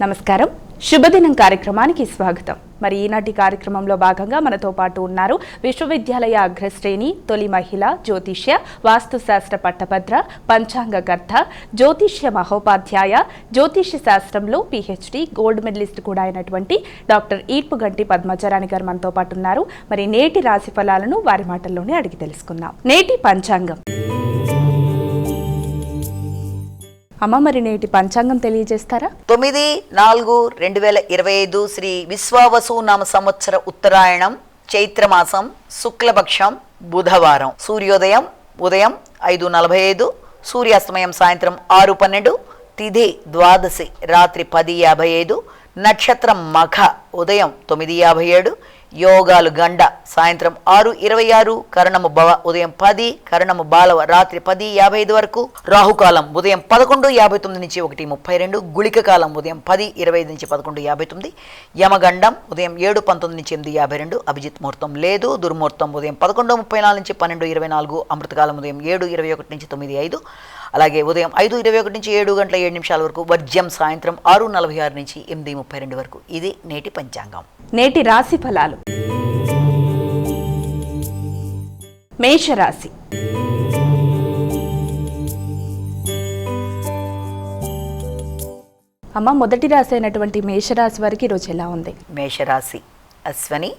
నమస్కారం, శుభదినం కార్యక్రమానికి స్వాగతం. మరి ఈనాటి కార్యక్రమంలో భాగంగా మనతో పాటు ఉన్నారు విశ్వవిద్యాలయ అగ్రశ్రేణి తొలి మహిళ జ్యోతిష్య వాస్తుశాస్త్ర పట్టభద్ర పంచాంగకర్త జ్యోతిష్య మహోపాధ్యాయ జ్యోతిష్య శాస్త్రంలో PhD గోల్డ్ మెడలిస్ట్ కూడా అయినటువంటి డాక్టర్ ఈర్పుగంటి పద్మజరాణి గారు మనతో పాటు ఉన్నారు. మరి నేటి రాశి ఫలాలను వారి మాటల్లోనే అడిగి తెలుసుకుందాం. నేటి పంచాంగం. అమ్మ, మరి నేటి పంచాంగం తెలియజేస్తారా? 9/4/2025 శ్రీ విశ్వావసు నామ సంవత్సర ఉత్తరాయణం చైత్రమాసం శుక్లపక్షం బుధవారం. సూర్యోదయం ఉదయం 5:45, సూర్యాస్తమయం సాయంత్రం 6:12, తిథి ద్వాదశి రాత్రి 10:55, నక్షత్రం మఖ ఉదయం 9:57, యోగాలు గండ సాయంత్రం 6:26, కరణము భవ ఉదయం 10, కరణము బాలవ రాత్రి 10:55 వరకు, రాహుకాలం ఉదయం 11:59 నుంచి 1:32, గుళిక కాలం ఉదయం 10:25 నుంచి 11:59, యమగండం ఉదయం 7:19 నుంచి 8:52, అభిజిత్ ముహూర్తం లేదు, దుర్ముహూర్తం ఉదయం 11:34 నుంచి 12:24, అమృతకాలం ఉదయం 7:21 నుంచి 9:05, అలాగే ఉదయం 5:21 నుంచి 7:07 వరకు, వర్జ్యం సాయంత్రం 6:46 నుంచి 8:32 వరకు. ఇది నేటి పంచాంగం. నేటి రాశి ఫలాలు. మేషరాశి. అమ్మ, మొదటి రాశి అయినటువంటి మేషరాశి వారికి ఈరోజు ఎలా ఉంది? మేషరాశి అశ్వని,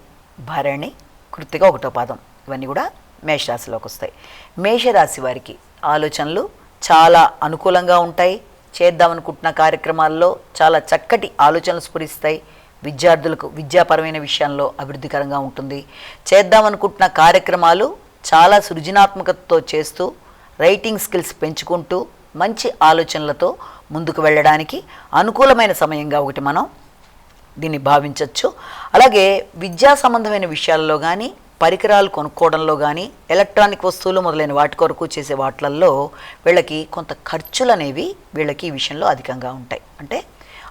భరణి, కృత్తిక 1వ పాదం ఇవన్నీ కూడా మేషరాశిలోకి వస్తాయి. మేషరాశి వారికి ఆలోచనలు చాలా అనుకూలంగా ఉంటాయి. చేద్దామనుకుంటున్న కార్యక్రమాల్లో చాలా చక్కటి ఆలోచనలు స్ఫురిస్తాయి. విద్యార్థులకు విద్యాపరమైన విషయంలో అభివృద్ధికరంగా ఉంటుంది. చేద్దామనుకుంటున్న కార్యక్రమాలు చాలా సృజనాత్మకతతో చేస్తూ రైటింగ్ స్కిల్స్ పెంచుకుంటూ మంచి ఆలోచనలతో ముందుకు వెళ్ళడానికి అనుకూలమైన సమయంగా ఒకటి మనం దీన్ని భావించవచ్చు. అలాగే విద్యా సంబంధమైన విషయాల్లో కానీ, పరికరాలు కొనుక్కోవడంలో కానీ, ఎలక్ట్రానిక్ వస్తువులు మొదలైన వాటి కొరకు చేసే వాటిల్లో వీళ్ళకి కొంత ఖర్చులు అనేవి వీళ్ళకి ఈ విషయంలో అధికంగా ఉంటాయి. అంటే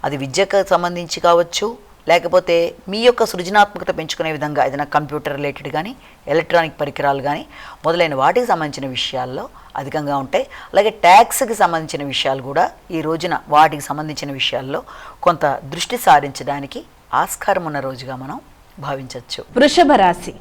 అది విద్యకు సంబంధించి కావచ్చు, లేకపోతే మీ యొక్క సృజనాత్మకత పెంచుకునే విధంగా ఏదైనా కంప్యూటర్ రిలేటెడ్ కానీ, ఎలక్ట్రానిక్ పరికరాలు కానీ మొదలైన వాటికి సంబంధించిన విషయాల్లో అధికంగా ఉంటాయి. అలాగే ట్యాక్స్కి సంబంధించిన విషయాలు కూడా ఈ రోజున వాటికి సంబంధించిన విషయాల్లో కొంత దృష్టి సారించడానికి ఆస్కారం ఉన్న రోజుగా మనం భావించవచ్చు. వృషభ రాశి.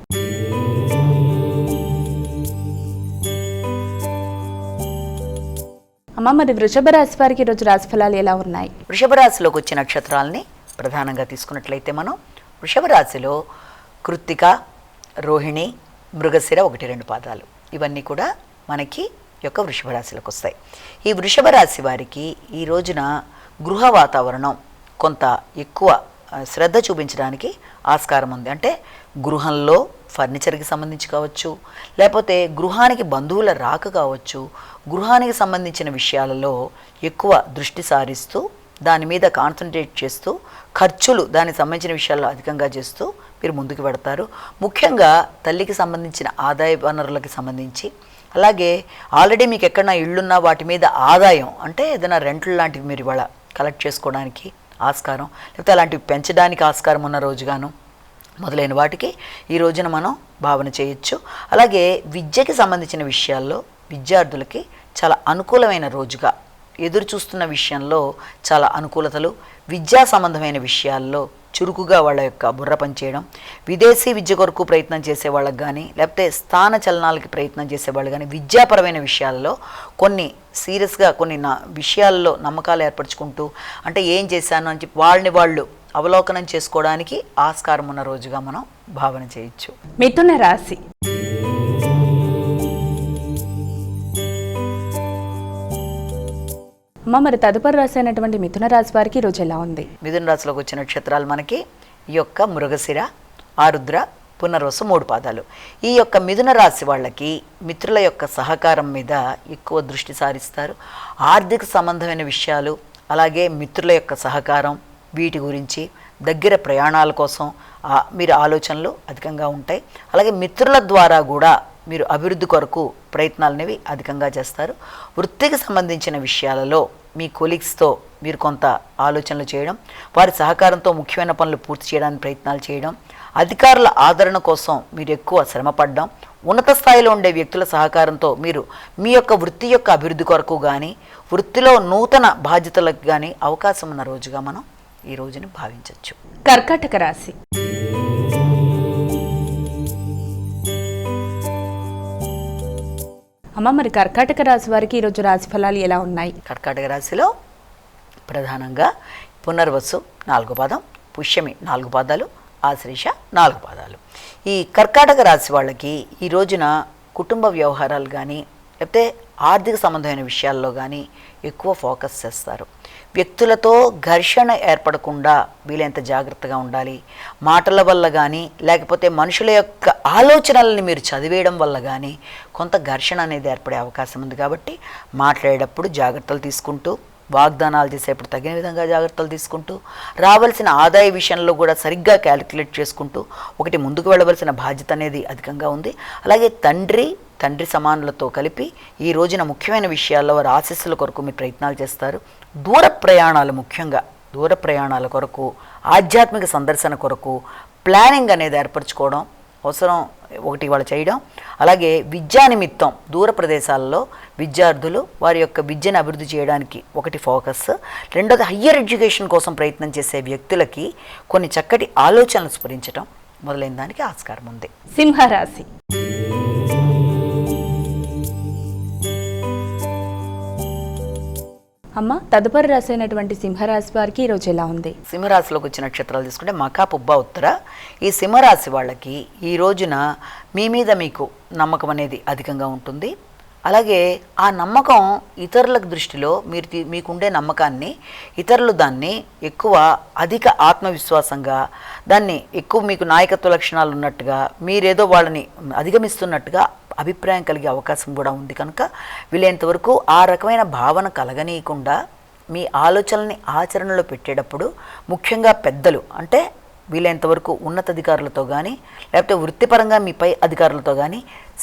అమ్మ, మరి వృషభ రాశి వారికి ఈరోజు రాశి ఫలాలు ఎలా ఉన్నాయి? వృషభ రాశిలోకి వచ్చే నక్షత్రాలని ప్రధానంగా తీసుకున్నట్లయితే మనం వృషభ రాశిలో కృత్తిక, రోహిణి, మృగశిర 1-2 పాదాలు ఇవన్నీ కూడా మనకి యొక్క వృషభ రాశిలోకి వస్తాయి. ఈ వృషభ రాశి వారికి ఈ రోజున గృహ వాతావరణం కొంత ఎక్కువ శ్రద్ధ చూపించడానికి ఆస్కారం ఉంది. అంటే గృహంలో ఫర్నిచర్కి సంబంధించి కావచ్చు, లేకపోతే గృహానికి బంధువుల రాక కావచ్చు, గృహానికి సంబంధించిన విషయాలలో ఎక్కువ దృష్టి సారిస్తూ దాని మీద కాన్సన్ట్రేట్ చేస్తూ ఖర్చులు దానికి సంబంధించిన విషయాల్లో అధికంగా చేస్తూ మీరు ముందుకు పెడతారు. ముఖ్యంగా తల్లికి సంబంధించిన ఆదాయ వనరులకి సంబంధించి, అలాగే ఆల్రెడీ మీకు ఎక్కడన్నా ఇళ్ళున్నా వాటి మీద ఆదాయం అంటే ఏదైనా రెంట్లు లాంటివి మీరు ఇవాళ కలెక్ట్ చేసుకోవడానికి ఆస్కారం, లేకపోతే అలాంటివి పెంచడానికి ఆస్కారం ఉన్న రోజుగాను మొదలైన వాటికి ఈ రోజున మనం భావన చేయొచ్చు. అలాగే విద్యకి సంబంధించిన విషయాల్లో విద్యార్థులకి చాలా అనుకూలమైన రోజుగా, ఎదురు చూస్తున్న విషయంలో చాలా అనుకూలతలు, విద్యా సంబంధమైన విషయాల్లో చురుకుగా వాళ్ళ యొక్క బుర్ర పనిచేయడం, విదేశీ విద్య కొరకు ప్రయత్నం చేసే వాళ్ళకి కానీ, లేకపోతే స్థాన చలనాలకి ప్రయత్నం చేసేవాళ్ళు కానీ, విద్యాపరమైన విషయాల్లో కొన్ని సీరియస్గా కొన్ని విషయాల్లో నమ్మకాలు ఏర్పరచుకుంటూ, అంటే ఏం చేశాను అని చెప్పి వాళ్ళని వాళ్ళు అవలోకనం చేసుకోవడానికి ఆస్కారం ఉన్న రోజుగా మనం భావన చేయొచ్చు. మిథున రాశి. అమ్మ, మరి తదుపరి రాశి అయినటువంటి మిథున రాశి వారికి ఈరోజు ఎలా ఉంది? మిథున రాశిలోకి వచ్చిన నక్షత్రాలు మనకి ఈ యొక్క మృగశిర, ఆరుద్ర, పునర్వసు 3 పాదాలు. ఈ యొక్క మిథున రాశి వాళ్ళకి మిత్రుల యొక్క సహకారం మీద ఎక్కువ దృష్టి సారిస్తారు. ఆర్థిక సంబంధమైన విషయాలు, అలాగే మిత్రుల యొక్క సహకారం, వీటి గురించి దగ్గర ప్రయాణాల కోసం మీరు ఆలోచనలు అధికంగా ఉంటాయి. అలాగే మిత్రుల ద్వారా కూడా మీరు అభివృద్ధి కొరకు ప్రయత్నాలు అనేవి అధికంగా చేస్తారు. వృత్తికి సంబంధించిన విషయాలలో మీ కొలీగ్స్తో మీరు కొంత ఆలోచనలు చేయడం, వారి సహకారంతో ముఖ్యమైన పనులు పూర్తి చేయడానికి ప్రయత్నాలు చేయడం, అధికారుల ఆదరణ కోసం మీరు ఎక్కువ శ్రమపడడం, ఉన్నత స్థాయిలో ఉండే వ్యక్తుల సహకారంతో మీరు మీ యొక్క వృత్తి యొక్క అభివృద్ధి కొరకు కానీ వృత్తిలో నూతన బాధ్యతలకు కానీ అవకాశం ఉన్న రోజుగా మనం ఈ రోజుని భావించవచ్చు. కర్కాటక రాశి. అమ్మ, మరి కర్కాటక రాశి వారికి ఈరోజు రాశి ఫలాలు ఎలా ఉన్నాయి? కర్కాటక రాశిలో ప్రధానంగా పునర్వసు 4వ పాదం, పుష్యమి 4 పాదాలు, ఆశ్లేష 4 పాదాలు. ఈ కర్కాటక రాశి వాళ్ళకి ఈ రోజున కుటుంబ వ్యవహారాలు కానీ లేకపోతే ఆర్థిక సంబంధమైన విషయాల్లో కానీ ఎక్కువ ఫోకస్ చేస్తారు. వ్యక్తులతో ఘర్షణ ఏర్పడకుండా వీలైనంత జాగ్రత్తగా ఉండాలి. మాటల వల్ల కానీ లేకపోతే మనుషుల యొక్క ఆలోచనలని మీరు చదివేయడం వల్ల కానీ కొంత ఘర్షణ అనేది ఏర్పడే అవకాశం ఉంది. కాబట్టి మాట్లాడేటప్పుడు జాగ్రత్తలు తీసుకుంటూ, వాగ్దానాలు చేసేప్పుడు తగిన విధంగా జాగ్రత్తలు తీసుకుంటూ, రావాల్సిన ఆదాయ విషయంలో కూడా సరిగ్గా క్యాలిక్యులేట్ చేసుకుంటూ, ఒకటి ముందుకు వెళ్ళవలసిన బాధ్యత అనేది అధికంగా ఉంది. అలాగే తండ్రి సమానులతో కలిపి ఈ రోజున ముఖ్యమైన విషయాల్లో వారి ఆశీస్సుల కొరకు మీరు ప్రయత్నాలు చేస్తారు. దూర ప్రయాణాలు, ముఖ్యంగా దూర ప్రయాణాల కొరకు, ఆధ్యాత్మిక సందర్శన కొరకు ప్లానింగ్ అనేది ఏర్పరచుకోవడం అవసరం. ఒకటి వాళ్ళు చేయడం. అలాగే విద్యా నిమిత్తం దూర ప్రదేశాల్లో విద్యార్థులు వారి యొక్క విద్యను అభివృద్ధి చేయడానికి ఒకటి ఫోకస్. రెండోది హయ్యర్ ఎడ్యుకేషన్ కోసం ప్రయత్నం చేసే వ్యక్తులకి కొన్ని చక్కటి ఆలోచనలు స్ఫురించడం మొదలైన దానికి ఆస్కారం ఉంది. సింహరాశి. అమ్మ, తదుపరి రాశి అయినటువంటి సింహరాశి వారికి ఈరోజు ఎలా ఉంది? సింహరాశిలోకి వచ్చిన నక్షత్రాలు తీసుకుంటే మఖా, పుబ్బ, ఉత్తర. ఈ సింహరాశి వాళ్ళకి ఈ రోజున మీ మీద మీకు నమ్మకం అనేది అధికంగా ఉంటుంది. అలాగే ఆ నమ్మకం ఇతరుల దృష్టిలో మీకుండే నమ్మకాన్ని ఇతరులు దాన్ని ఎక్కువ అధిక ఆత్మవిశ్వాసంగా, దాన్ని ఎక్కువ మీకు నాయకత్వ లక్షణాలు ఉన్నట్టుగా, మీరేదో వాళ్ళని అధిగమిస్తున్నట్టుగా అభిప్రాయం కలిగే అవకాశం కూడా ఉంది. కనుక వీలైనంత వరకు ఆ రకమైన భావన కలగనీయకుండా మీ ఆలోచనల్ని ఆచరణలో పెట్టేటప్పుడు ముఖ్యంగా పెద్దలు అంటే వీలైనంత వరకు ఉన్నతాధికారులతో కానీ లేకపోతే వృత్తిపరంగా మీ పై అధికారులతో కానీ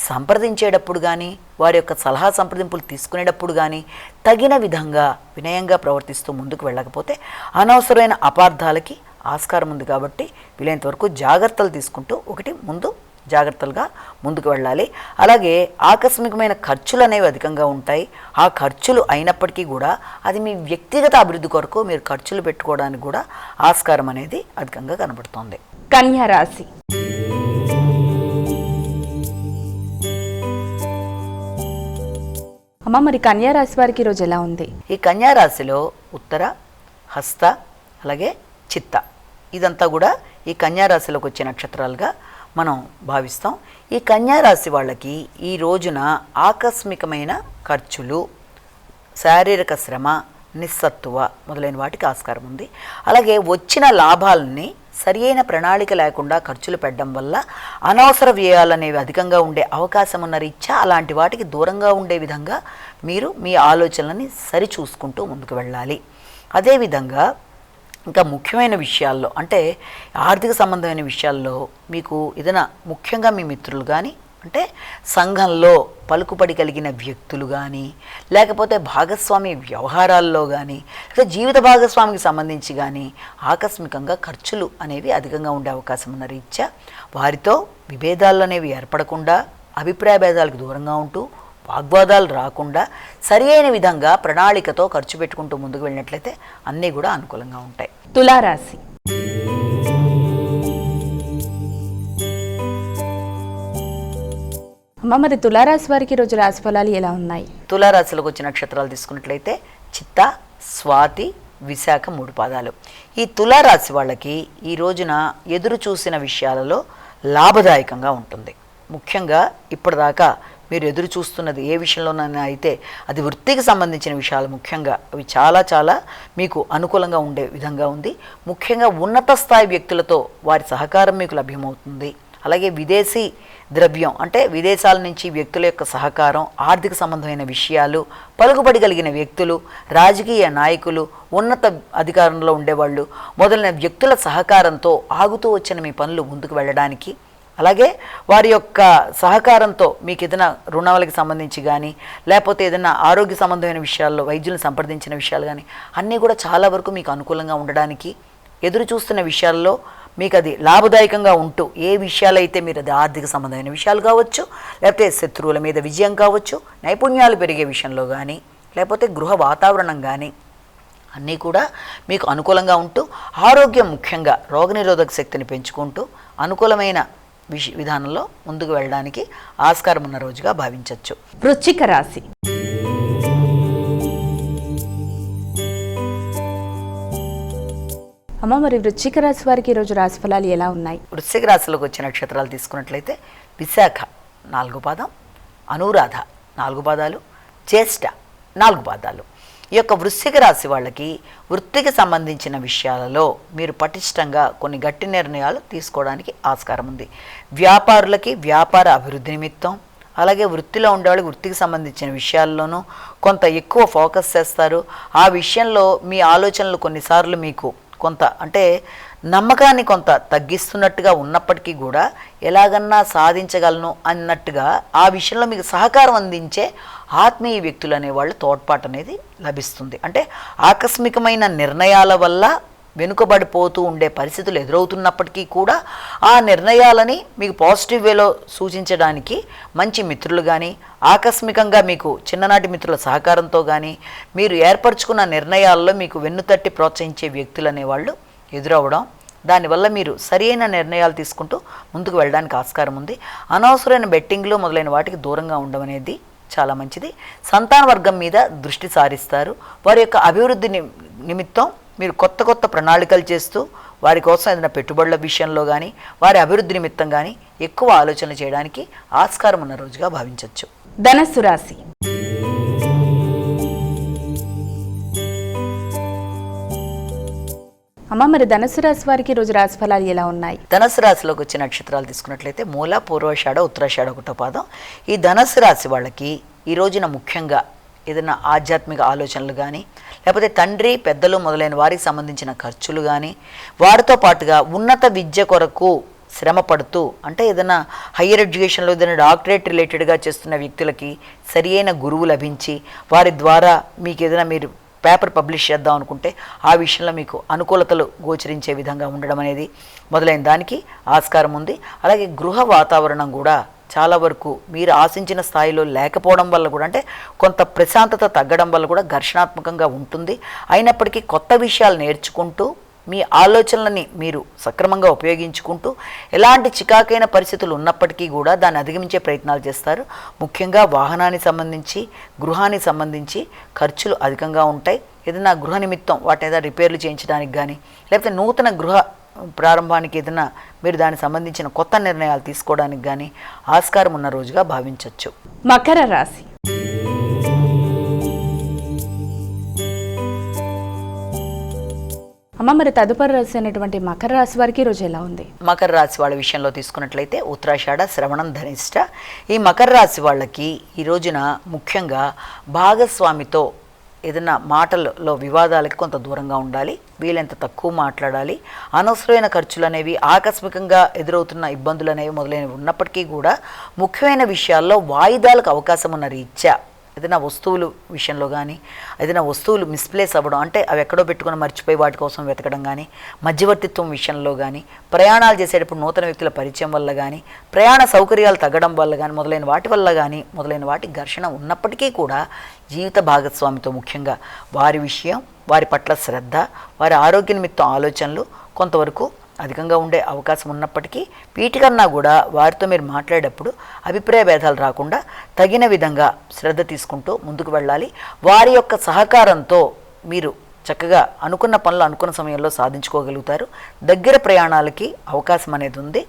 సంప్రదించేటప్పుడు కానీ వారి యొక్క సలహా సంప్రదింపులు తీసుకునేటప్పుడు కానీ తగిన విధంగా వినయంగా ప్రవర్తిస్తూ ముందుకు వెళ్ళకపోతే అనవసరమైన అపార్థాలకి ఆస్కారం ఉంది. కాబట్టి వీలైనంత వరకు జాగ్రత్తలు తీసుకుంటూ ఒకటి ముందు జాగ్రత్తలుగా ముందుకు వెళ్ళాలి. అలాగే ఆకస్మికమైన ఖర్చులు అనేవి అధికంగా ఉంటాయి. ఆ ఖర్చులు అయినప్పటికీ కూడా అది మీ వ్యక్తిగత అభివృద్ధి కొరకు మీరు ఖర్చులు పెట్టుకోవడానికి కూడా ఆస్కారం అనేది అధికంగా కనబడుతోంది. కన్యా రాశి. అమ్మ, మరి కన్యా రాశి వారికి ఈరోజు ఎలా ఉంది? ఈ కన్యా రాశిలో ఉత్తర, హస్త, అలాగే చిత్త ఇదంతా కూడా ఈ కన్యా రాశిలోకి వచ్చే నక్షత్రాలుగా మనం భావిస్తాం. ఈ కన్యా రాశి వాళ్ళకి ఈ రోజున ఆకస్మికమైన ఖర్చులు, శారీరక శ్రమ, నిస్సత్తువ మొదలైన వాటికి ఆస్కారం ఉంది. అలాగే వచ్చిన లాభాలని సరియైన ప్రణాళిక లేకుండా ఖర్చులు పెట్టడం వల్ల అనవసర వ్యయాలు అనేవి అధికంగా ఉండే అవకాశం ఉన్న రీత్యా అలాంటి వాటికి దూరంగా ఉండే విధంగా మీరు మీ ఆలోచనలని సరిచూసుకుంటూ ముందుకు వెళ్ళాలి. అదేవిధంగా ఇంకా ముఖ్యమైన విషయాల్లో అంటే ఆర్థిక సంబంధమైన విషయాల్లో మీకు ఏదైనా ముఖ్యంగా మీ మిత్రులు కానీ అంటే సంఘంలో పలుకుబడి కలిగిన వ్యక్తులు కానీ లేకపోతే భాగస్వామి వ్యవహారాల్లో కానీ లేదా జీవిత భాగస్వామికి సంబంధించి కానీ ఆకస్మికంగా ఖర్చులు అనేవి అధికంగా ఉండే అవకాశం ఉన్న రీత్యా వారితో విభేదాలు అనేవి ఏర్పడకుండా అభిప్రాయ భేదాలకు దూరంగా ఉంటూ వాగ్వాదాలు రాకుండా సరి అయిన విధంగా ప్రణాళికతో ఖర్చు పెట్టుకుంటూ ముందుకు వెళ్ళినట్లయితే అన్నీ కూడా అనుకూలంగా ఉంటాయి. తులారాశి. అమ్మ, మరి తులారాశి వారికి ఈరోజు రాశి ఫలాలు ఎలా ఉన్నాయి? తులారాశిలోకి వచ్చిన నక్షత్రాలు తీసుకున్నట్లయితే చిత్త, స్వాతి, విశాఖ 3 పాదాలు. ఈ తులారాశి వాళ్ళకి ఈ రోజున ఎదురు చూసిన విషయాలలో లాభదాయకంగా ఉంటుంది. ముఖ్యంగా ఇప్పటిదాకా మీరు ఎదురు చూస్తున్నది ఏ విషయంలోనైనా అయితే అది వృత్తికి సంబంధించిన విషయాలు ముఖ్యంగా అవి చాలా చాలా మీకు అనుకూలంగా ఉండే విధంగా ఉంది. ముఖ్యంగా ఉన్నత స్థాయి వ్యక్తులతో వారి సహకారం మీకు లభ్యమవుతుంది. అలాగే విదేశీ ద్రవ్యం అంటే విదేశాల నుంచి వ్యక్తుల యొక్క సహకారం, ఆర్థిక సంబంధమైన విషయాలు, పలుకుబడి కలిగిన వ్యక్తులు, రాజకీయ నాయకులు, ఉన్నత అధికారంలో ఉండేవాళ్ళు మొదలైన వ్యక్తుల సహకారంతో ఆగుతూ వచ్చిన మీ పనులు ముందుకు వెళ్ళడానికి, అలాగే వారి యొక్క సహకారంతో మీకు ఏదైనా రుణాలకు సంబంధించి కానీ లేకపోతే ఏదైనా ఆరోగ్య సంబంధమైన విషయాల్లో వైద్యులను సంప్రదించిన విషయాలు కానీ అన్నీ కూడా చాలా వరకు మీకు అనుకూలంగా ఉండడానికి, ఎదురు చూస్తున్న విషయాల్లో మీకు అది లాభదాయకంగా ఉంటూ ఏ విషయాలైతే మీరు అది ఆర్థిక సంబంధమైన విషయాలు కావచ్చు, లేకపోతే శత్రువుల మీద విజయం కావచ్చు, నైపుణ్యాలు పెరిగే విషయంలో కానీ, లేకపోతే గృహ వాతావరణం కానీ అన్నీ కూడా మీకు అనుకూలంగా ఉంటూ, ఆరోగ్యం ముఖ్యంగా రోగనిరోధక శక్తిని పెంచుకుంటూ అనుకూలమైన విధానంలో ముందుకు వెళ్ళడానికి ఆస్కారం ఉన్న రోజుగా భావించవచ్చు. వృశ్చిక రాశి. అమ్మ, మరి వృశ్చిక రాశి వారికి ఈరోజు రాశి ఫలాలు ఎలా ఉన్నాయి? వృశ్చిక రాశిలోకి వచ్చే నక్షత్రాలు తీసుకున్నట్లయితే విశాఖ 4 పాదం, అనురాధ 4 పాదాలు, జ్యేష్ఠ 4 పాదాలు. ఈ యొక్క వృశ్చిక రాశి వాళ్ళకి వృత్తికి సంబంధించిన విషయాలలో మీరు పటిష్టంగా కొన్ని గట్టి నిర్ణయాలు తీసుకోవడానికి ఆస్కారం ఉంది. వ్యాపారులకి వ్యాపార అభివృద్ధి నిమిత్తం, అలాగే వృత్తిలో ఉండేవాళ్ళకి వృత్తికి సంబంధించిన విషయాల్లోనూ కొంత ఎక్కువ ఫోకస్ చేస్తారు. ఆ విషయంలో మీ ఆలోచనలు కొన్నిసార్లు మీకు కొంత అంటే నమ్మకాన్ని కొంత తగ్గిస్తున్నట్టుగా ఉన్నప్పటికీ కూడా ఎలాగన్నా సాధించగలను అన్నట్టుగా ఆ విషయంలో మీకు సహకారం అందించే ఆత్మీయ వ్యక్తులు అనేవాళ్ళు తోడ్పాటు అనేది లభిస్తుంది. అంటే ఆకస్మికమైన నిర్ణయాల వల్ల వెనుకబడిపోతూ ఉండే పరిస్థితులు ఎదురవుతున్నప్పటికీ కూడా ఆ నిర్ణయాలని మీకు పాజిటివ్ వేలో సూచించడానికి మంచి మిత్రులు కానీ, ఆకస్మికంగా మీకు చిన్ననాటి మిత్రుల సహకారంతో కానీ, మీరు ఏర్పరచుకున్న నిర్ణయాల్లో మీకు వెన్నుతట్టి ప్రోత్సహించే వ్యక్తులు అనేవాళ్ళు ఎదురవడం, దానివల్ల మీరు సరైన నిర్ణయాలు తీసుకుంటూ ముందుకు వెళ్ళడానికి ఆస్కారం ఉంది. అనవసరమైన బెట్టింగ్లు మొదలైన వాటికి దూరంగా ఉండడం అనేది చాలా మంచిది. సంతాన వర్గం మీద దృష్టి సారిస్తారు. వారి యొక్క అభివృద్ధి నిమిత్తం మీరు కొత్త కొత్త ప్రణాళికలు చేస్తూ వారి కోసం ఏదైనా పెట్టుబడుల విషయంలో కానీ, వారి అభివృద్ధి నిమిత్తం కానీ ఎక్కువ ఆలోచనలు చేయడానికి ఆస్కారం ఉన్న రోజుగా భావించవచ్చు. ధనస్సు రాశి. అమ్మ, మరి ధనుసు రాశి వారికి రోజు రాశి ఫలాలు ఎలా ఉన్నాయి? ధనుసు రాశిలోకి వచ్చే నక్షత్రాలు తీసుకున్నట్లయితే మూల, పూర్వాషాఢ, ఉత్తరాషాఢ 1వ పాదం. ఈ ధనుసు రాశి వాళ్ళకి ఈ రోజున ముఖ్యంగా ఏదైనా ఆధ్యాత్మిక ఆలోచనలు కానీ, లేకపోతే తండ్రి పెద్దలు మొదలైన వారికి సంబంధించిన ఖర్చులు కానీ, వారితో పాటుగా ఉన్నత విద్య కొరకు శ్రమ పడుతూ అంటే ఏదైనా హయ్యర్ ఎడ్యుకేషన్లో ఏదైనా డాక్టరేట్ రిలేటెడ్గా చేస్తున్న వ్యక్తులకి సరి అయిన గురువు లభించి వారి ద్వారా మీకు ఏదైనా మీరు పేపర్ పబ్లిష్ చేద్దాం అనుకుంటే ఆ విషయంలో మీకు అనుకూలతలు గోచరించే విధంగా ఉండడం అనేది మొదలైన దానికి ఆస్కారం ఉంది. అలాగే గృహ వాతావరణం కూడా చాలా వరకు మీరు ఆశించిన స్థాయిలో లేకపోవడం వల్ల కూడా అంటే కొంత ప్రశాంతత తగ్గడం వల్ల కూడా ఘర్షణాత్మకంగా ఉంటుంది. అయినప్పటికీ కొత్త విషయాలు నేర్చుకుంటూ మీ ఆలోచనలని మీరు సక్రమంగా ఉపయోగించుకుంటూ ఎలాంటి చికాకైన పరిస్థితులు ఉన్నప్పటికీ కూడా దాన్ని అధిగమించే ప్రయత్నాలు చేస్తారు. ముఖ్యంగా వాహనానికి సంబంధించి, గృహానికి సంబంధించి ఖర్చులు అధికంగా ఉంటాయి. ఏదైనా గృహ నిమిత్తం వాటిని ఏదైనా రిపేర్లు చేయించడానికి కానీ, లేకపోతే నూతన గృహ ప్రారంభానికి ఏదైనా మీరు దానికి సంబంధించిన కొత్త నిర్ణయాలు తీసుకోవడానికి కానీ ఆస్కారం ఉన్న రోజుగా భావించవచ్చు. మకర రాశి. అమ్మ, మరి తదుపరి రాశి అనేటువంటి మకర రాశి వారికి రోజు ఎలా ఉంది? మకర రాశి వాళ్ళ విషయంలో తీసుకున్నట్లయితే ఉత్తరాషాఢ, శ్రవణం, ధనిష్ట. ఈ మకర రాశి వాళ్ళకి ఈ రోజున ముఖ్యంగా భాగస్వామితో ఏదైనా మాటలలో వివాదాలకి కొంత దూరంగా ఉండాలి. వీలెంత తక్కువ మాట్లాడాలి. అనవసరమైన ఖర్చులు అనేవి, ఆకస్మికంగా ఎదురవుతున్న ఇబ్బందులు అనేవి మొదలైనవి ఉన్నప్పటికీ కూడా ముఖ్యమైన విషయాల్లో వాయిదాలకు అవకాశం ఉన్న రీత్యా ఏదైనా వస్తువులు విషయంలో కానీ, ఏదైనా వస్తువులు మిస్ప్లేస్ అవ్వడం అంటే అవి ఎక్కడో పెట్టుకుని మర్చిపోయి వాటి కోసం వెతకడం కానీ, మధ్యవర్తిత్వం విషయంలో కానీ, ప్రయాణాలు చేసేటప్పుడు నూతన వ్యక్తుల పరిచయం వల్ల కానీ, ప్రయాణ సౌకర్యాలు తగ్గడం వల్ల కానీ, మొదలైన వాటి వల్ల కానీ మొదలైన వాటి ఘర్షణ ఉన్నప్పటికీ కూడా జీవిత భాగస్వామితో ముఖ్యంగా వారి విషయం, వారి పట్ల శ్రద్ధ, వారి ఆరోగ్య నిమిత్తం ఆలోచనలు కొంతవరకు అధికంగా ఉండే అవకాశం ఉన్నప్పటికీ వీటికన్నా కూడా వారితో మీరు మాట్లాడేటప్పుడు అభిప్రాయ భేదాలు రాకుండా తగిన విధంగా శ్రద్ధ తీసుకుంటూ ముందుకు వెళ్ళాలి. వారి యొక్క సహకారంతో మీరు చక్కగా అనుకున్న పనులు అనుకున్న సమయంలో సాధించుకోగలుగుతారు. దగ్గర ప్రయాణాలకి అవకాశం అనేది ఉంది.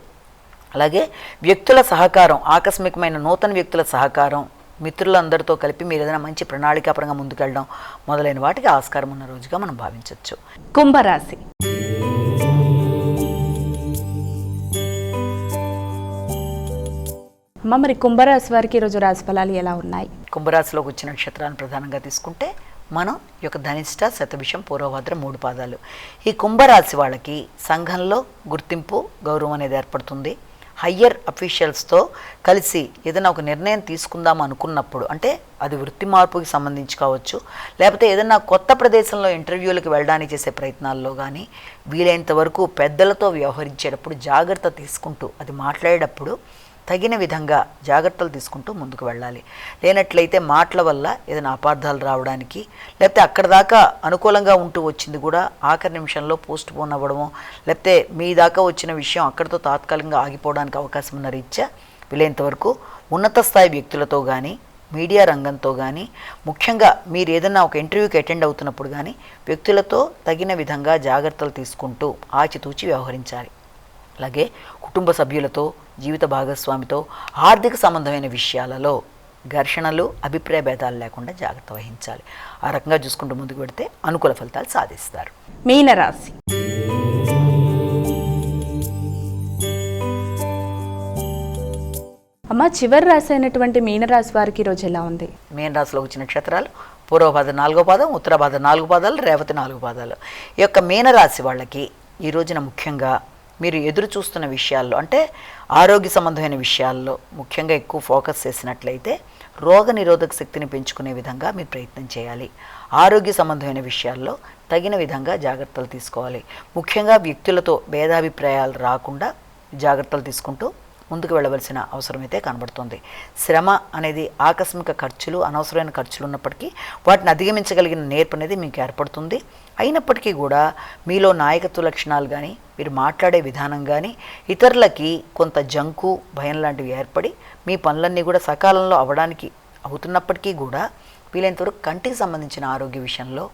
అలాగే వ్యక్తుల సహకారం, ఆకస్మికమైన నూతన వ్యక్తుల సహకారం, మిత్రులందరితో కలిపి మీరు ఏదైనా మంచి ప్రణాళికాపరంగా ముందుకెళ్ళడం మొదలైన వాటికి ఆస్కారం ఉన్న రోజుగా మనం భావించవచ్చు. కుంభరాశి. అమ్మ, మరి కుంభరాశి వారికి ఈరోజు రాశి ఫలాలు ఎలా ఉన్నాయి? కుంభరాశిలోకి వచ్చిన నక్షత్రాలను ప్రధానంగా తీసుకుంటే మనం ఈ యొక్క ధనిష్ట, శతభిషం, పూర్వభద్ర 3 పాదాలు. ఈ కుంభరాశి వాళ్ళకి సంఘంలో గుర్తింపు, గౌరవం అనేది ఏర్పడుతుంది. హయ్యర్ అఫీషియల్స్తో కలిసి ఏదైనా ఒక నిర్ణయం తీసుకుందాం అనుకున్నప్పుడు, అంటే అది వృత్తి మార్పుకి సంబంధించి కావచ్చు, లేకపోతే ఏదైనా కొత్త ప్రదేశంలో ఇంటర్వ్యూలకు వెళ్ళడానికి చేసే ప్రయత్నాల్లో కానీ వీలైనంత వరకు పెద్దలతో వ్యవహరించేటప్పుడు జాగ్రత్త తీసుకుంటూ, అది మాట్లాడేటప్పుడు తగిన విధంగా జాగ్రత్తలు తీసుకుంటూ ముందుకు వెళ్ళాలి. లేనట్లయితే మాటల వల్ల ఏదైనా అపార్థాలు రావడానికి, లేకపోతే అక్కడ దాకా అనుకూలంగా ఉంటూ వచ్చింది కూడా ఆఖరి నిమిషంలో పోస్ట్ పోన్ అవ్వడము, లేకపోతే మీ దాకా వచ్చిన విషయం అక్కడితో తాత్కాలికంగా ఆగిపోవడానికి అవకాశం ఉన్న రీత్యా వీలైనంత వరకు ఉన్నత స్థాయి వ్యక్తులతో కానీ, మీడియా రంగంతో కానీ, ముఖ్యంగా మీరు ఏదైనా ఒక ఇంటర్వ్యూకి అటెండ్ అవుతున్నప్పుడు కానీ వ్యక్తులతో తగిన విధంగా జాగ్రత్తలు తీసుకుంటూ ఆచితూచి వ్యవహరించాలి. అలాగే కుటుంబ సభ్యులతో, జీవిత భాగస్వామితో, ఆర్థిక సంబంధమైన విషయాలలో ఘర్షణలు, అభిప్రాయ భేదాలు లేకుండా జాగ్రత్త వహించాలి. ఆ రకంగా చూసుకుంటూ ముందుకు పెడితే అనుకూల ఫలితాలు సాధిస్తారు. మీనరాశి. అమ్మ, చివరి రాశి అయినటువంటి మీనరాశి వారికి ఈరోజు ఎలా ఉంది? మీనరాశిలో వచ్చిన నక్షత్రాలు పూర్వభాద్ర 4వ పాదం, ఉత్తరభాద్ర 4 పాదాలు, రేవతి 4 పాదాలు. ఈ యొక్క మీనరాశి వాళ్ళకి ఈ రోజున ముఖ్యంగా మీరు ఎదురు చూస్తున్న విషయాల్లో, అంటే ఆరోగ్య సంబంధమైన విషయాల్లో ముఖ్యంగా ఎక్కువ ఫోకస్ చేసినట్లయితే రోగ నిరోధక శక్తిని పెంచుకునే విధంగా మీరు ప్రయత్నం చేయాలి. ఆరోగ్య సంబంధమైన విషయాల్లో తగిన విధంగా జాగ్రత్తలు తీసుకోవాలి. ముఖ్యంగా వ్యక్తులతో భేదాభిప్రాయాలు రాకుండా జాగ్రత్తలు తీసుకుంటూ ముందుకు వెళ్ళవలసిన అవసరం అయితే కనబడుతుంది. శ్రమ అనేది ఆకస్మిక ఖర్చులు, అనవసరమైన ఖర్చులు ఉన్నప్పటికీ వాటిని అధిగమించగలిగిన నేర్పు అనేది మీకు ఏర్పడుతుంది. అయినప్పటికీ కూడా మీలో నాయకత్వ లక్షణాలు కానీ, మీరు మాట్లాడే విధానం కానీ ఇతరులకి కొంత జంకు, భయం లాంటివి ఏర్పడి మీ పనులన్నీ కూడా సకాలంలో అవ్వడానికి అవుతున్నప్పటికీ కూడా వీలైనంతవరకు కంటికి సంబంధించిన ఆరోగ్య విషయంలో,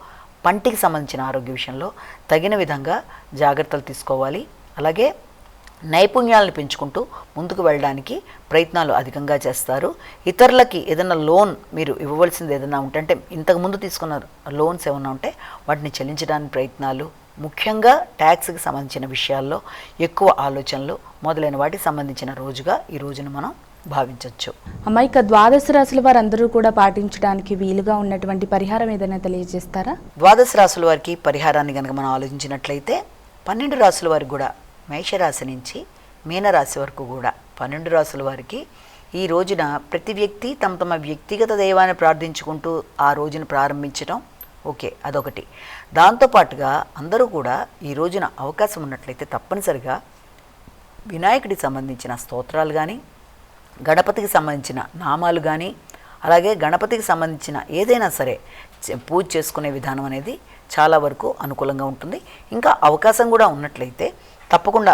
పంటికి సంబంధించిన ఆరోగ్య విషయంలో తగిన విధంగా జాగ్రత్తలు తీసుకోవాలి. అలాగే నైపుణ్యాలను పెంచుకుంటూ ముందుకు వెళ్ళడానికి ప్రయత్నాలు అధికంగా చేస్తారు. ఇతరులకి ఏదైనా లోన్ మీరు ఇవ్వవలసింది ఏదైనా ఉంటే, అంటే ఇంతకుముందు తీసుకున్న లోన్స్ ఏమైనా ఉంటే వాటిని చెల్లించడానికి ప్రయత్నాలు, ముఖ్యంగా ట్యాక్స్కి సంబంధించిన విషయాల్లో ఎక్కువ ఆలోచనలు మొదలైన వాటికి సంబంధించిన రోజుగా ఈ రోజును మనం భావించవచ్చు. అమ్మ, ఇక ద్వాదశ రాశుల వారందరూ కూడా పాటించడానికి వీలుగా ఉన్నటువంటి పరిహారం ఏదైనా తెలియజేస్తారా? ద్వాదశ రాశుల వారికి పరిహారాన్ని కనుక మనం ఆలోచించినట్లయితే 12 రాశుల వారికి కూడా, మేషరాశి నుంచి మీనరాశి వరకు కూడా 12 రాశుల వారికి ఈ రోజున ప్రతి వ్యక్తి తమ తమ వ్యక్తిగత దైవాన్ని ప్రార్థించుకుంటూ ఆ రోజును ప్రారంభించడం ఓకే, అదొకటి. దాంతోపాటుగా అందరూ కూడా ఈ రోజున అవకాశం ఉన్నట్లయితే తప్పనిసరిగా వినాయకుడికి సంబంధించిన స్తోత్రాలు కానీ, గణపతికి సంబంధించిన నామాలు కానీ, అలాగే గణపతికి సంబంధించిన ఏదైనా సరే పూజ చేసుకునే విధానం అనేది చాలా వరకు అనుకూలంగా ఉంటుంది. ఇంకా అవకాశం కూడా ఉన్నట్లయితే తప్పకుండా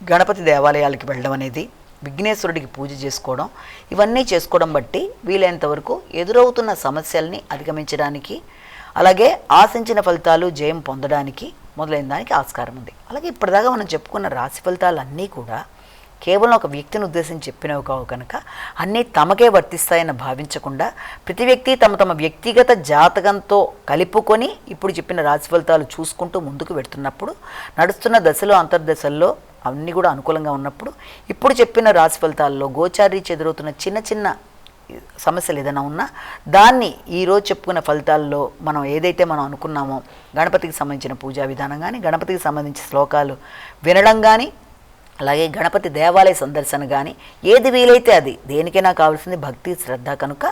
గణపతి దేవాలయాలకి వెళ్ళడం అనేది, విఘ్నేశ్వరుడికి పూజ చేసుకోవడం, ఇవన్నీ చేసుకోవడం బట్టి వీలైనంత వరకు ఎదురవుతున్న సమస్యల్ని అధిగమించడానికి, అలాగే ఆశించిన ఫలితాలు జయం పొందడానికి మొదలైన దానికి ఆస్కారం ఉంది. అలాగే ఇప్పటిదాకా మనం చెప్పుకున్న రాశి ఫలితాలన్నీ కూడా కేవలం ఒక వ్యక్తిని ఉద్దేశించి చెప్పినవి కావు కనుక అన్నీ తమకే వర్తిస్తాయని భావించకుండా ప్రతి వ్యక్తి తమ తమ వ్యక్తిగత జాతకంతో కలుపుకొని ఇప్పుడు చెప్పిన రాశి ఫలితాలు చూసుకుంటూ ముందుకు వెళ్తున్నప్పుడు, నడుస్తున్న దశలో అంతర్దశల్లో అన్నీ కూడా అనుకూలంగా ఉన్నప్పుడు ఇప్పుడు చెప్పిన రాశి ఫలితాల్లో గోచారీచి ఎదురవుతున్న చిన్న చిన్న సమస్యలు ఏదైనా ఉన్నా దాన్ని ఈరోజు చెప్పుకున్న ఫలితాల్లో మనం ఏదైతే మనం అనుకున్నామో గణపతికి సంబంధించిన పూజా విధానం కానీ, గణపతికి సంబంధించిన శ్లోకాలు వినడం కానీ, అలాగే గణపతి దేవాలయ సందర్శన కానీ, ఏది వీలైతే అది, దేనికైనా కావాల్సింది భక్తి శ్రద్ధ కనుక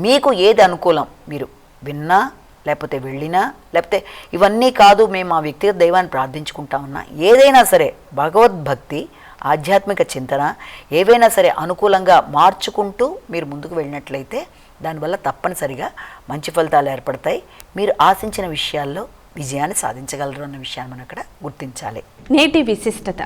మీకు ఏది అనుకూలం మీరు విన్నా, లేకపోతే వెళ్ళినా, లేకపోతే ఇవన్నీ కాదు మేము మా వ్యక్తిగత దైవాన్ని ప్రార్థించుకుంటా ఉన్నా, ఏదైనా సరే భగవద్భక్తి, ఆధ్యాత్మిక చింతన ఏవైనా సరే అనుకూలంగా మార్చుకుంటూ మీరు ముందుకు వెళ్ళినట్లయితే దానివల్ల తప్పనిసరిగా మంచి ఫలితాలు ఏర్పడతాయి. మీరు ఆశించిన విషయాల్లో విజయాన్ని సాధించగలరు అన్న విషయాన్ని మనం అక్కడ గుర్తించాలి. నేటి విశిష్టత.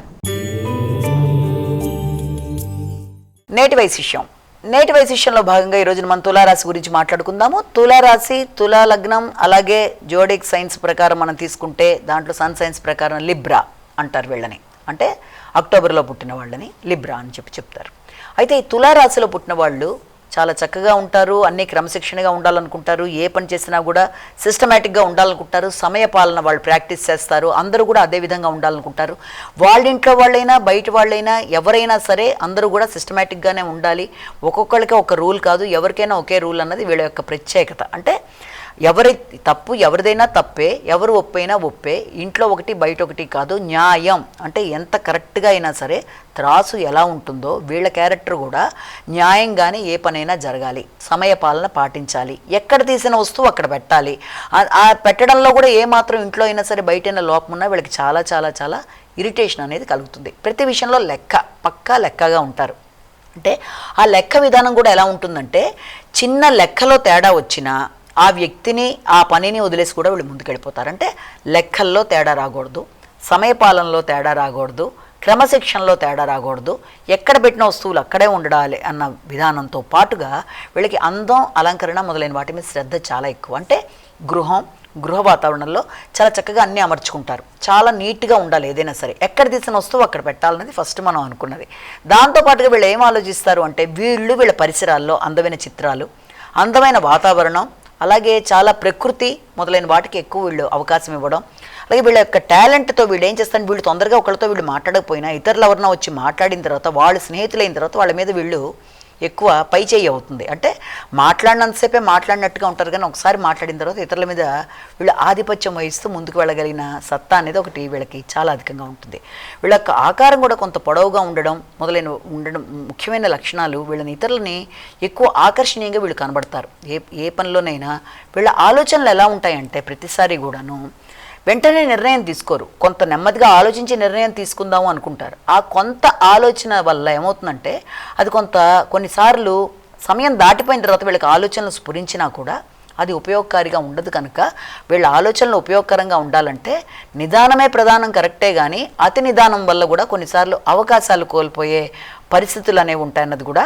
నేటి వైశిష్యంలో భాగంగా ఈ రోజున మనం తులారాశి గురించి మాట్లాడుకుందాము. తులారాశి, తులా లగ్నం, అలాగే జోడిక్ సైన్స్ ప్రకారం మనం తీసుకుంటే దాంట్లో సన్ సైన్స్ ప్రకారం లిబ్రా అంటారు వీళ్ళని, అంటే అక్టోబర్లో పుట్టిన వాళ్ళని లిబ్రా అని చెప్తారు. అయితే ఈ తులారాశిలో పుట్టిన వాళ్ళు చాలా చక్కగా ఉంటారు, అన్ని క్రమశిక్షణగా ఉండాలనుకుంటారు, ఏ పని చేసినా కూడా సిస్టమేటిక్గా ఉండాలనుకుంటారు, సమయపాలన వాళ్ళు ప్రాక్టీస్ చేస్తారు, అందరూ కూడా అదే విధంగా ఉండాలనుకుంటారు. వాళ్ళ ఇంట్లో వాళ్ళైనా బయట వాళ్ళైనా ఎవరైనా సరే అందరూ కూడా సిస్టమేటిక్గానే ఉండాలి. ఒక్కొక్కరికి ఒక రూల్ కాదు, ఎవరికైనా ఒకే రూల్ అన్నది వీళ్ళ యొక్క ప్రత్యేకత. అంటే ఎవరిదైనా తప్పే, ఎవరు ఒప్పైనా ఒప్పే, ఇంట్లో ఒకటి బయట ఒకటి కాదు, న్యాయం అంటే ఎంత కరెక్ట్గా అయినా సరే త్రాసు ఎలా ఉంటుందో వీళ్ళ క్యారెక్టర్ కూడా న్యాయంగానే ఏ పనైనా జరగాలి, సమయపాలన పాటించాలి, ఎక్కడ తీసిన వస్తువు అక్కడ పెట్టాలి. ఆ పెట్టడంలో కూడా ఏమాత్రం ఇంట్లో అయినా సరే బయటైనా లోపం ఉన్నా వీళ్ళకి చాలా చాలా చాలా ఇరిటేషన్ అనేది కలుగుతుంది. ప్రతి విషయంలో పక్కా లెక్కగా ఉంటారు. అంటే ఆ లెక్క విధానం కూడా ఎలా ఉంటుందంటే చిన్న లెక్కలో తేడా వచ్చినా ఆ వ్యక్తిని ఆ పనిని వదిలేసి కూడా వీళ్ళు ముందుకెళ్ళిపోతారు. అంటే లెక్కల్లో తేడా రాకూడదు, సమయపాలనలో తేడా రాకూడదు, క్రమశిక్షణలో తేడా రాకూడదు, ఎక్కడ పెట్టిన వస్తువులు అక్కడే ఉండాలి అన్న విధానంతో పాటుగా వీళ్ళకి అందం, అలంకరణ మొదలైన వాటి మీద శ్రద్ధ చాలా ఎక్కువ. అంటే గృహ వాతావరణంలో చాలా చక్కగా అన్నీ అమర్చుకుంటారు. చాలా నీట్గా ఉండాలి, ఏదైనా సరే ఎక్కడ తీసిన వస్తువు అక్కడ పెట్టాలన్నది ఫస్ట్ మనం అనుకున్నది. దాంతోపాటుగా వీళ్ళు ఏం ఆలోచిస్తారు అంటే వీళ్ళ పరిసరాల్లో అందమైన చిత్రాలు, అందమైన వాతావరణం, అలాగే చాలా ప్రకృతి మొదలైన వాటికి ఎక్కువ వీళ్ళు అవకాశం ఇవ్వడం. అలాగే వీళ్ళ యొక్క టాలెంట్తో వీళ్ళు ఏం చేస్తారు, వీళ్ళు తొందరగా ఒకరితో వీళ్ళు మాట్లాడకపోయినా ఇతరులు ఎవరన్నా వచ్చి మాట్లాడిన తర్వాత వాళ్ళు స్నేహితులైన తర్వాత వాళ్ళ మీద వీళ్ళు ఎక్కువ పై చేయి అవుతుంది. అంటే మాట్లాడినంతసేపే మాట్లాడినట్టుగా ఉంటారు, కానీ ఒకసారి మాట్లాడిన తర్వాత ఇతరుల మీద వీళ్ళు ఆధిపత్యం వహిస్తూ ముందుకు వెళ్ళగలిగిన సత్తా అనేది ఒకటి వీళ్ళకి చాలా అధికంగా ఉంటుంది. వీళ్ళ యొక్క ఆకారం కూడా కొంత పొడవుగా ఉండడం ముఖ్యమైన లక్షణాలు వీళ్ళని ఇతరులని ఎక్కువ ఆకర్షణీయంగా వీళ్ళు కనబడతారు. ఏ పనిలోనైనా వీళ్ళ ఆలోచనలు ఎలా ఉంటాయంటే ప్రతిసారి కూడాను వెంటనే నిర్ణయం తీసుకోరు, కొంత నెమ్మదిగా ఆలోచించి నిర్ణయం తీసుకుందాము అనుకుంటారు. ఆ కొంత ఆలోచన వల్ల ఏమవుతుందంటే అది కొన్నిసార్లు సమయం దాటిపోయిన తర్వాత వీళ్ళకి ఆలోచనలు స్ఫురించినా కూడా అది ఉపయోగకారిగా ఉండదు. కనుక వీళ్ళ ఆలోచనలు ఉపయోగకరంగా ఉండాలంటే నిదానమే ప్రధానం, కరెక్టే, కానీ అతి నిదానం వల్ల కూడా కొన్నిసార్లు అవకాశాలు కోల్పోయే పరిస్థితులు అనేవి ఉంటాయన్నది కూడా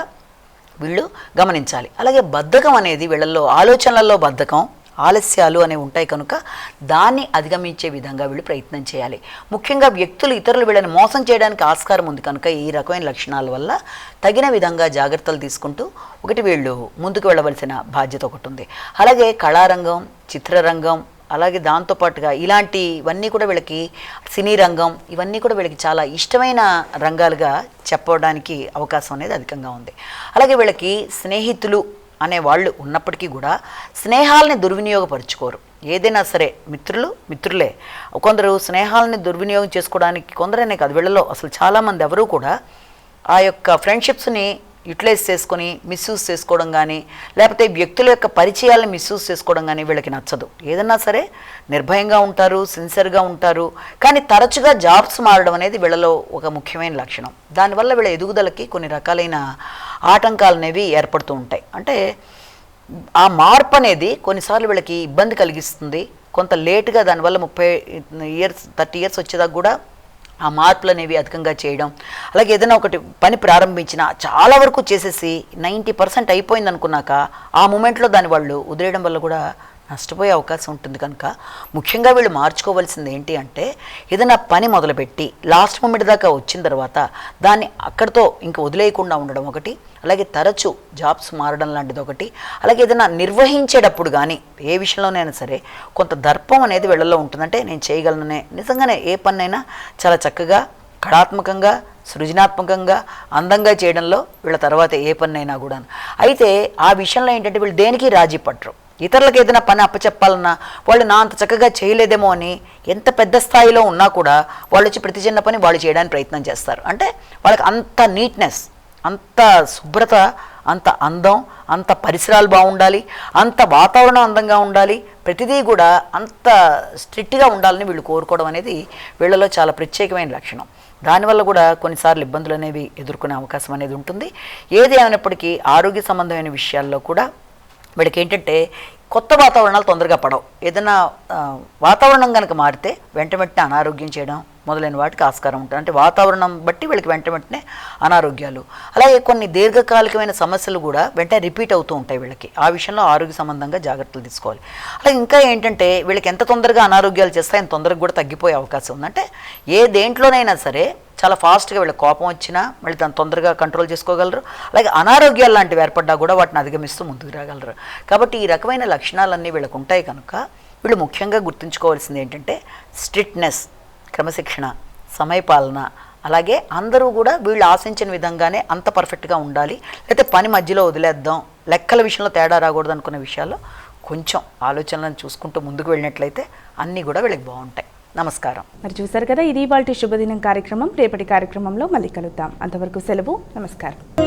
వీళ్ళు గమనించాలి. అలాగే బద్ధకం అనేది వీళ్ళల్లో, ఆలోచనలలో బద్ధకం, ఆలస్యాలు అనేవి ఉంటాయి కనుక దాన్ని అధిగమించే విధంగా వీళ్ళు ప్రయత్నం చేయాలి. ముఖ్యంగా వ్యక్తులు ఇతరులు వీళ్ళని మోసం చేయడానికి ఆస్కారం ఉంది కనుక ఈ రకమైన లక్షణాల వల్ల తగిన విధంగా జాగ్రత్తలు తీసుకుంటూ వీళ్ళు ముందుకు వెళ్ళవలసిన బాధ్యత ఒకటి ఉంది. అలాగే కళారంగం, చిత్రరంగం, అలాగే దాంతోపాటుగా ఇలాంటివన్నీ కూడా వీళ్ళకి, సినీ రంగం, ఇవన్నీ కూడా వీళ్ళకి చాలా ఇష్టమైన రంగాలుగా చెప్పడానికి అవకాశం అనేది అధికంగా ఉంది. అలాగే వీళ్ళకి స్నేహితులు అనే వాళ్ళు ఉన్నప్పటికీ కూడా స్నేహాలని దుర్వినియోగపరుచుకోరు. ఏదైనా సరే మిత్రులే. కొందరు స్నేహాలని దుర్వినియోగం చేసుకోవడానికి, కొందరనే కాదు వీళ్ళలో అసలు చాలామంది ఎవరూ కూడా ఆ యొక్క ఫ్రెండ్షిప్స్ని యూటిలైజ్ చేసుకొని మిస్యూజ్ చేసుకోవడం కానీ, లేకపోతే వ్యక్తుల యొక్క పరిచయాలను మిస్యూజ్ చేసుకోవడం కానీ వీళ్ళకి నచ్చదు. ఏదన్నా సరే నిర్భయంగా ఉంటారు, సిన్సియర్గా ఉంటారు, కానీ తరచుగా జాబ్స్ మారడం అనేది వీళ్ళలో ఒక ముఖ్యమైన లక్షణం. దానివల్ల వీళ్ళ ఎదుగుదలకి కొన్ని రకాలైన ఆటంకాలు అనేవి ఏర్పడుతూ ఉంటాయి. అంటే ఆ మార్పు అనేది కొన్నిసార్లు వీళ్ళకి ఇబ్బంది కలిగిస్తుంది. కొంత లేటుగా దానివల్ల 30 ఇయర్స్ వచ్చేదాకా కూడా ఆ మార్పులు అనేవి అధికంగా చేయడం. అలాగే ఏదైనా ఒకటి పని ప్రారంభించినా చాలా వరకు చేసేసి 90% అయిపోయింది అనుకున్నాక ఆ మూమెంట్లో దాన్ని వాళ్ళు వదిలేయడం వల్ల కూడా నష్టపోయే అవకాశం ఉంటుంది. కనుక ముఖ్యంగా వీళ్ళు మార్చుకోవాల్సింది ఏంటి అంటే ఏదైనా పని మొదలుపెట్టి లాస్ట్ మూమెంట్ దాకా వచ్చిన తర్వాత దాన్ని అక్కడితో ఇంక వదిలేయకుండా ఉండడం ఒకటి, అలాగే తరచూ జాబ్స్ మారడం లాంటిది ఒకటి, అలాగే ఏదైనా నిర్వహించేటప్పుడు కానీ ఏ విషయంలోనైనా సరే కొంత దర్పం అనేది వీళ్ళలో ఉంటుందంటే నేను చేయగలననే, నిజంగానే ఏ పనైనా చాలా చక్కగా కళాత్మకంగా సృజనాత్మకంగా అందంగా చేయడంలో వీళ్ళ తర్వాత ఏ పనైనా కూడా. అయితే ఆ విషయంలో ఏంటంటే వీళ్ళు దేనికి రాజీ పట్టరు. ఇతరులకు ఏదైనా పని అప్పచెప్పాలన్నా వాళ్ళు నా అంత చక్కగా చేయలేదేమో అని ఎంత పెద్ద స్థాయిలో ఉన్నా కూడా వాళ్ళు వచ్చి ప్రతి చిన్న పని వాళ్ళు చేయడానికి ప్రయత్నం చేస్తారు. అంటే వాళ్ళకి అంత నీట్నెస్, అంత శుభ్రత, అంత అందం, అంత పరిసరాలు బాగుండాలి, అంత వాతావరణం అందంగా ఉండాలి, ప్రతిదీ కూడా అంత స్ట్రిక్ట్గా ఉండాలని వీళ్ళు కోరుకోవడం అనేది వీళ్ళలో చాలా ప్రత్యేకమైన లక్షణం. దానివల్ల కూడా కొన్నిసార్లు ఇబ్బందులు అనేవి ఎదుర్కొనే అవకాశం అనేది ఉంటుంది. ఏది అయినప్పటికీ ఆరోగ్య సంబంధమైన విషయాల్లో కూడా వీళ్ళకి ఏంటంటే కొత్త వాతావరణాలు తొందరగా పడవు. ఏదైనా వాతావరణం కనుక మారితే వెంటనే అనారోగ్యం చేయడం మొదలైన వాటికి ఆస్కారం ఉంటుంది. అంటే వాతావరణం బట్టి వీళ్ళకి వెంటనే అనారోగ్యాలు, అలాగే కొన్ని దీర్ఘకాలికమైన సమస్యలు కూడా వెంటనే రిపీట్ అవుతూ ఉంటాయి వీళ్ళకి. ఆ విషయంలో ఆరోగ్య సంబంధంగా జాగ్రత్తలు తీసుకోవాలి. అలాగే ఇంకా ఏంటంటే వీళ్ళకి ఎంత తొందరగా అనారోగ్యాలు చేస్తాయి అంత తొందరగా కూడా తగ్గిపోయే అవకాశం ఉంది. అంటే దేంట్లోనైనా సరే చాలా ఫాస్ట్గా వీళ్ళకి కోపం వచ్చినా మళ్ళీ దాన్ని తొందరగా కంట్రోల్ చేసుకోగలరు. అలాగే అనారోగ్యాలు లాంటివి ఏర్పడ్డా కూడా వాటిని అధిగమిస్తూ ముందుకు రాగలరు. కాబట్టి ఈ రకమైన లక్షణాలన్నీ వీళ్ళకు ఉంటాయి కనుక వీళ్ళు ముఖ్యంగా గుర్తుంచుకోవాల్సింది ఏంటంటే స్ట్రిక్ట్నెస్, క్రమశిక్షణ, సమయపాలన, అలాగే అందరూ కూడా వీళ్ళు ఆశించిన విధంగానే అంత పర్ఫెక్ట్గా ఉండాలి. లేకపోతే పని మధ్యలో వదిలేద్దాం, లెక్కల విషయంలో తేడా రాకూడదు అనుకునే విషయాల్లో కొంచెం ఆలోచనలను చూసుకుంటూ ముందుకు వెళ్ళినట్లయితే అన్నీ కూడా వీళ్ళకి బాగుంటాయి. నమస్కారం. మరి చూసారు కదా, ఇది ఇవాల్టి శుభదినం కార్యక్రమం. రేపటి కార్యక్రమంలో మళ్ళీ కలుద్దాం. అంతవరకు సెలవు. నమస్కారం.